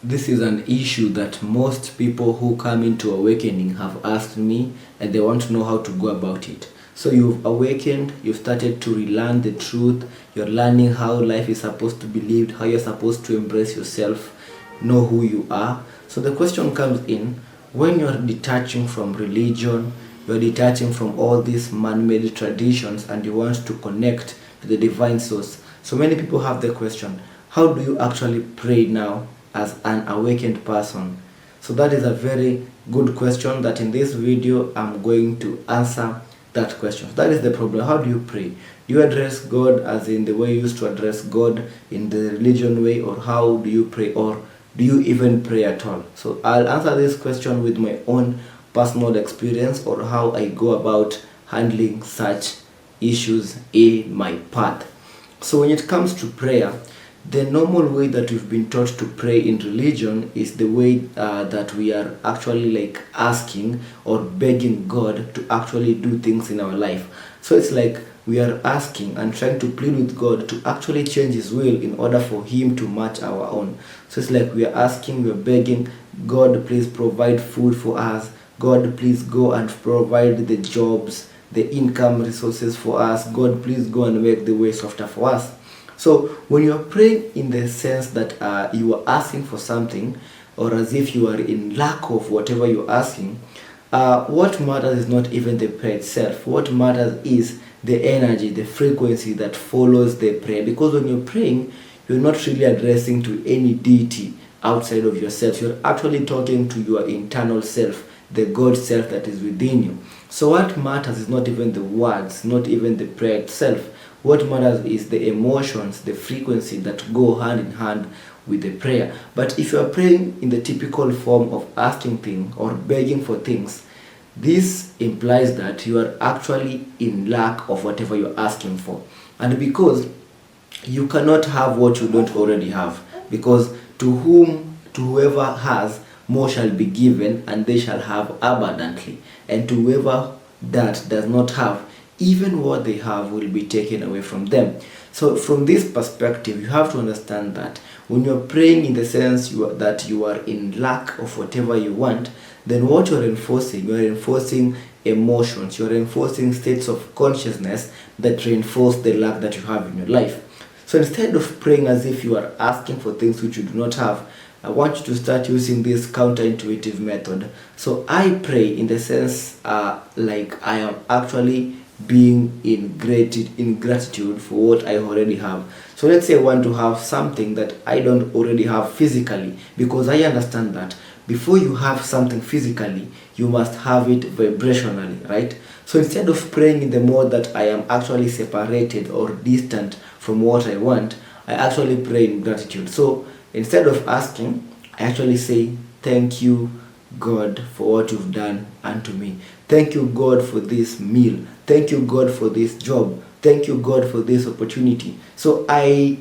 This is an issue that most people who come into awakening have asked me, and they want to know how to go about it. So you've awakened, you've started to relearn the truth, you're learning how life is supposed to be lived, how you're supposed to embrace yourself, know who you are. So the question comes in, when you're detaching from religion, you're detaching from all these man-made traditions, and you want to connect to the divine source. So many people have the question, how do you actually pray now as an awakened person? So that is a very good question that in this video I'm going to answer that question. That is the problem. How do you pray? Do you address God as in the way you used to address God in the religion way, or how do you pray, or do you even pray at all? So I'll answer this question with my own personal experience, or how I go about handling such issues in my path. So when it comes to prayer, the normal way that we've been taught to pray in religion is the way that we are actually like asking or begging God to actually do things in our life. So it's like we are asking and trying to plead with God to actually change His will in order for Him to match our own. So it's like we are asking, we are begging, God, please provide food for us. God, please go and provide the jobs, the income resources for us. God, please go and make the way softer for us. So when you are praying in the sense that you are asking for something, or as if you are in lack of whatever you're asking, what matters is not even the prayer itself. What matters is the energy, the frequency that follows the prayer. Because when you're praying, you're not really addressing to any deity outside of yourself. You're actually talking to your internal self, the God self that is within you. So what matters is not even the words, not even the prayer itself. What matters is the emotions, the frequency that go hand in hand with the prayer. But if you are praying in the typical form of asking things or begging for things, this implies that you are actually in lack of whatever you're asking for. And because you cannot have what you don't already have, because to whoever has, more shall be given, and they shall have abundantly. And to whoever that does not have, even what they have will be taken away from them. So from this perspective, you have to understand that when you're praying in the sense that you are in lack of whatever you want, then what you're enforcing emotions, you're enforcing states of consciousness that reinforce the lack that you have in your life. So instead of praying as if you are asking for things which you do not have, I want you to start using this counterintuitive method. So I pray in the sense like I am actually being in gratitude for what I already have. So let's say I want to have something that I don't already have physically, because I understand that before you have something physically, you must have it vibrationally, right? So instead of praying in the mode that I am actually separated or distant from what I want, I actually pray in gratitude. So instead of asking, I actually say, thank you, God, for what you've done unto me. Thank you, God, for this meal. Thank you, God, for this job. Thank you, God, for this opportunity. So I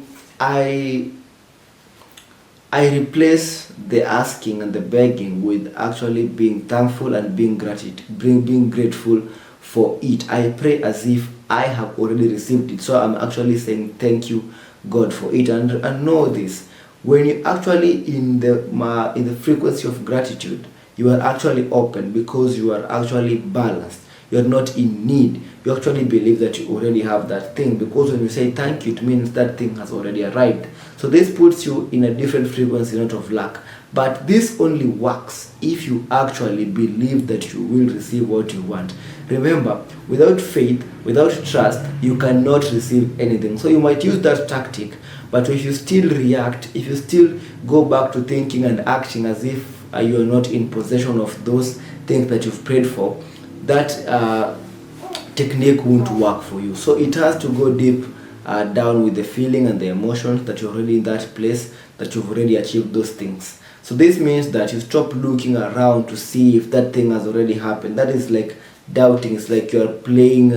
replace the asking and the begging with actually being thankful and being grateful for it. I pray as if I have already received it. So I'm actually saying thank you, God, for it. And know this, when you actually in the frequency of gratitude, you are actually open, because you are actually balanced. You are not in need. You actually believe that you already have that thing, because when you say thank you, it means that thing has already arrived. So this puts you in a different frequency, not of lack. But this only works if you actually believe that you will receive what you want. Remember, without faith, without trust, you cannot receive anything. So you might use that tactic, but if you still react, if you still go back to thinking and acting as if you are not in possession of those things that you've prayed for, that technique won't work for you. So it has to go deep down with the feeling and the emotions that you're already in that place, that you've already achieved those things. So this means that you stop looking around to see if that thing has already happened. That is like doubting. It's like you're playing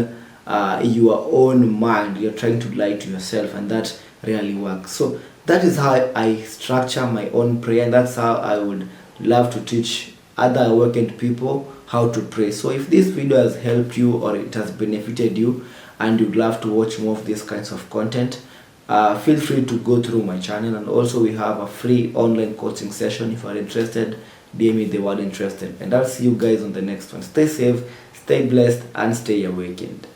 your own mind. You're trying to lie to yourself, and that really works. So that is how I structure my own prayer, and that's how I would love to teach other awakened people how to pray. So if this video has helped you or it has benefited you, and you'd love to watch more of these kinds of content, feel free to go through my channel, and also we have a free online coaching session. If you are interested, DM me the word interested, and I'll see you guys on the next one. Stay safe, stay blessed, and stay awakened.